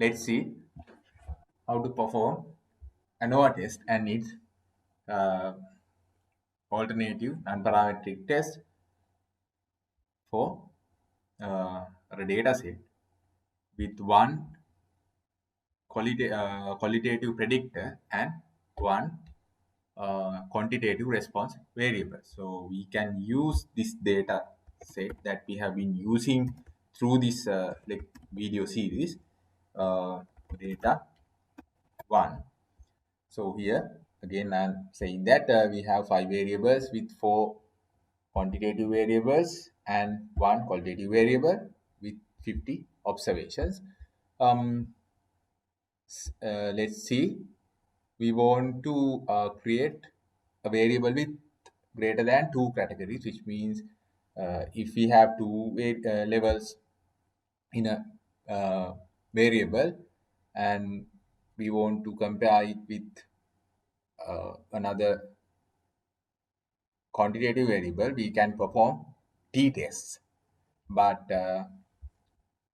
let's see how to perform ANOVA test and its uh, alternative non-parametric test for a data set with one qualitative predictor and one quantitative response variable. So we can use this data set that we have been using through this video series, data one. So here again I'm saying that we have 5 variables with 4 quantitative variables and 1 qualitative variable with 50 observations. Let's see, we want to create a variable with greater than 2 categories, which means if we have two levels in a variable and we want to compare it with another quantitative variable, we can perform t-tests. But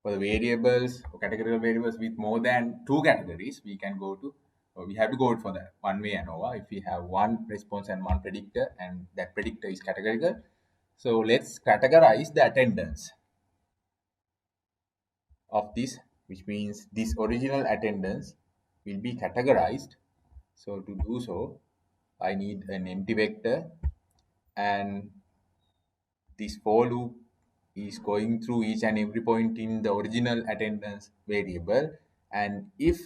for the variables or categorical variables with more than 2 categories, we can go to, or we have to go for the one-way ANOVA if we have one response and one predictor, and that predictor is categorical. So let's categorize the attendance of this, which means this original attendance will be categorized. So to do so, I need an empty vector, and this for loop is going through each and every point in the original attendance variable, and if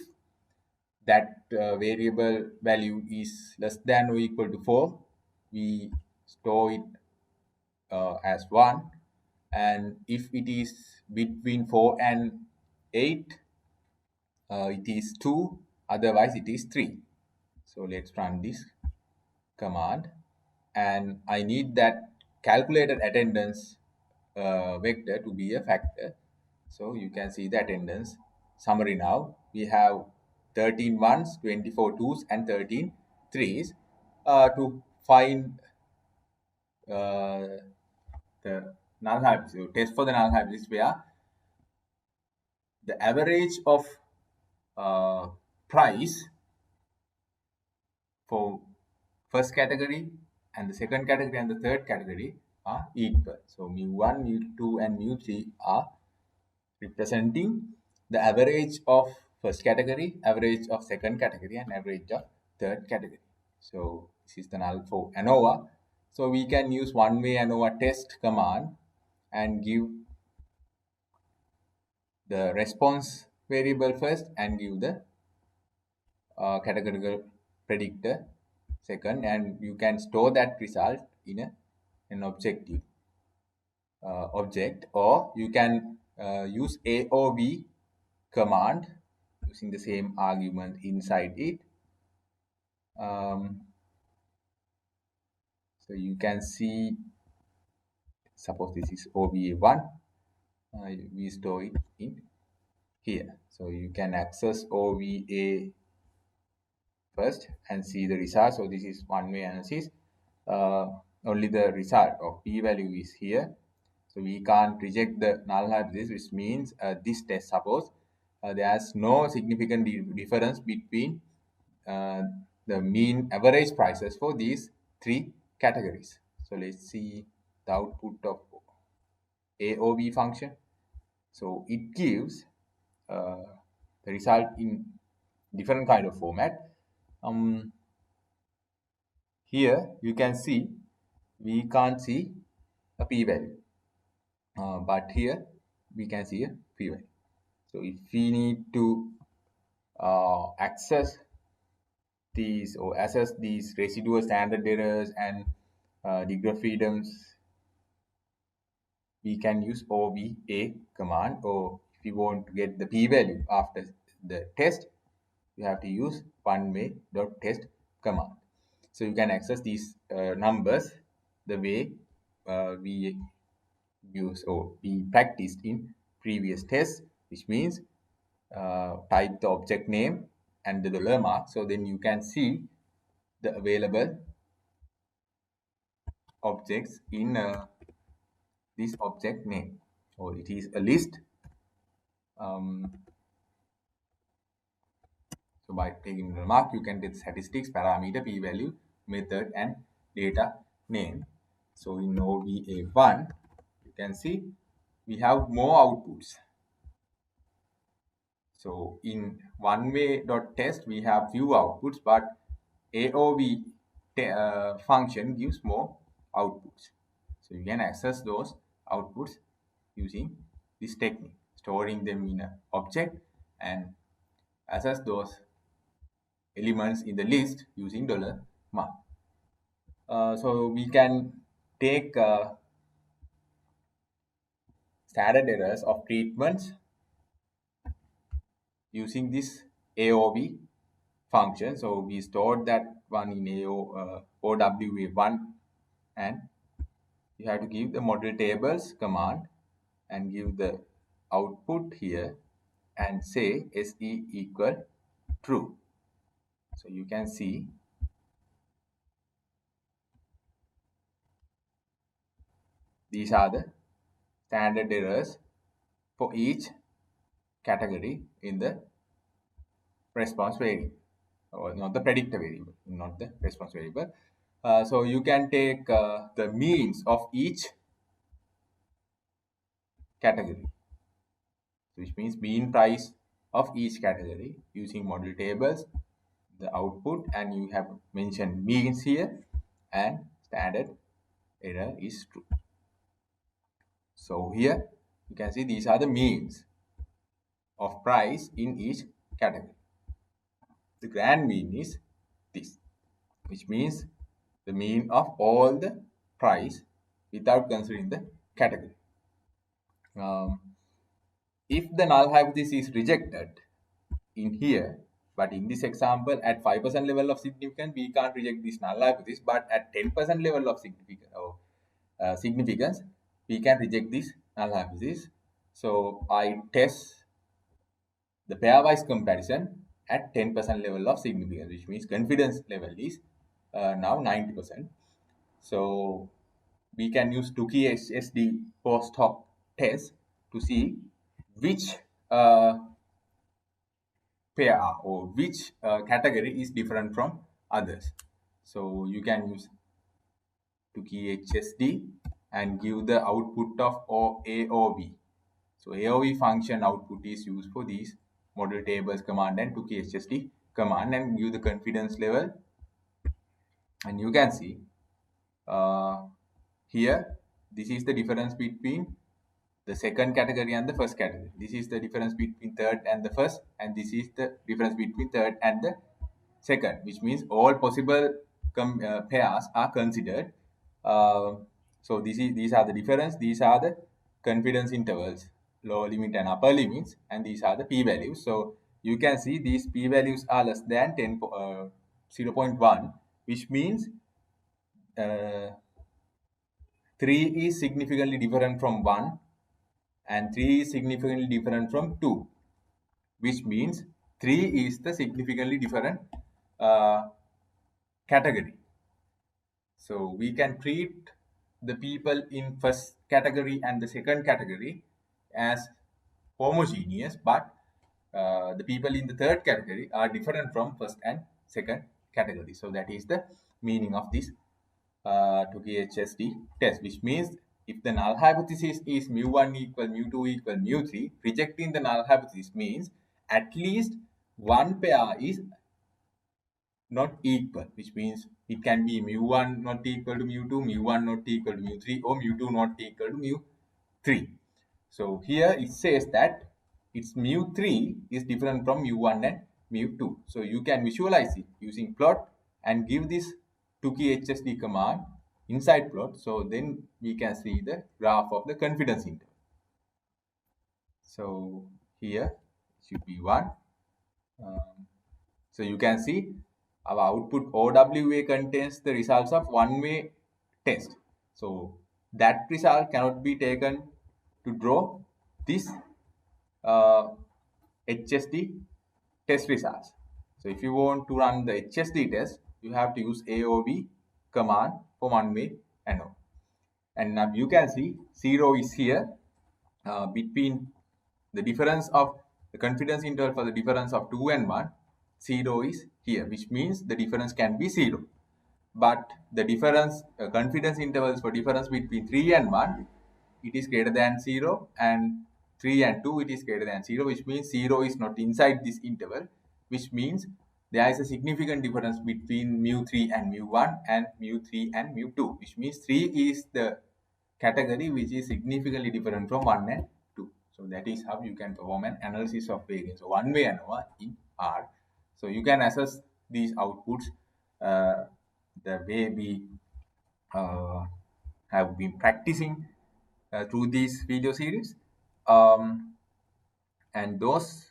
that variable value is less than or equal to 4, we store it as 1, and if it is between 4 and 8, it is 2, otherwise it is 3. So let's run this command, and I need that calculated attendance vector to be a factor. So you can see the attendance summary now. We have 13 ones, 24 twos, and 13 threes. To find the null hypothesis, test for the null hypothesis, where the average of price for first category and the second category and the third category are equal. So mu1, mu2, and mu3 are representing the average of first category, average of second category, and average of third category. So this is the null for ANOVA. So we can use one-way ANOVA test command and give the response variable first and give the categorical predictor second, and you can store that result in an objective object, or you can use AOV command using the same argument inside it. So you can see, suppose this is OVA1, we store it in here. So you can access OVA first and see the result. So this is one-way analysis. Only the result of p-value is here. So we can't reject the null hypothesis, which means this test, suppose there's no significant difference between the mean average prices for these 3 categories. So let's see the output of AOV function. So it gives the result in different kind of format. Here you can see we can't see a p-value, but here we can see a p-value. So if we need to access these or assess these residual standard errors and degree of freedoms, we can use OVA command, or if you want to get the p-value after the test, you have to use one-way.test command. So you can access these numbers the way we use or we practiced in previous tests, which means type the object name and the dollar mark. So then you can see the available objects in this object name, or it is a list. So by taking the mark, you can get statistics, parameter, p-value, method, and data name. So in OVA1, you can see we have more outputs. So in one-way.test, we have few outputs, but AOV function gives more outputs. So you can access those outputs using this technique, storing them in an object and access those elements in the list using $mark. So we can take standard errors of treatments using this AOV function. So we stored that one in OWA1, and you have to give the model tables command and give the output here and say SE equal true. So you can see these are the standard errors for each category in the response variable, or not the predictor variable, not the response variable. So you can take the means of each category, which means mean price of each category using model tables, the output, and you have mentioned means here, and standard error is true. So here you can see these are the means of price in each category. The grand mean is this, which means the mean of all the price without considering the category. If the null hypothesis is rejected in here, but in this example at 5% level of significance, we can't reject this null hypothesis, but at 10% level of significance, we can reject this null hypothesis. So I test the pairwise comparison at 10% level of significance, which means confidence level is now 90%. So we can use Tukey HSD post hoc test to see which pair or which category is different from others. So you can use Tukey HSD and give the output of AOV. So AOV function output is used for these model tables command and Tukey HSD command, and give the confidence level. And you can see here, this is the difference between the second category and the first category. This is the difference between third and the first, and this is the difference between third and the second, which means all possible pairs are considered. So these are the difference. These are the confidence intervals, lower limit and upper limits, and these are the p-values. So you can see these p-values are less than 0.1, which means 3 is significantly different from 1 and 3 is significantly different from 2, which means 3 is the significantly different category. So we can treat the people in first category and the second category as homogeneous, but the people in the third category are different from first and second category. So that is the meaning of this Tukey HSD test, which means if the null hypothesis is mu1 equal mu2 equal mu3, rejecting the null hypothesis means at least one pair is not equal, which means it can be mu1 not equal to mu2, mu1 not equal to mu3, or mu2 not equal to mu3. So here it says that its mu3 is different from mu1 and mu2. So you can visualize it using plot and give this Tukey HSD command inside plot. So then we can see the graph of the confidence interval. So here should be 1. So you can see our output OWA contains the results of one-way test. So that result cannot be taken to draw this HSD test results. So if you want to run the HSD test, you have to use AOV command for one-way ANOVA. And now you can see 0 is here between the difference of the confidence interval for the difference of 2 and 1. 0 is here, which means the difference can be 0. But the difference, confidence intervals for difference between 3 and 1, it is greater than 0, and 3 and 2, it is greater than 0, which means 0 is not inside this interval, which means there is a significant difference between mu3 and mu1 and mu3 and mu2, which means 3 is the category which is significantly different from 1 and 2. So that is how you can perform an analysis of variance. So one way ANOVA in R. So you can assess these outputs the way we have been practicing through this video series. And those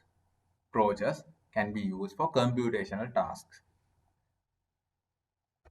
approaches can be used for computational tasks.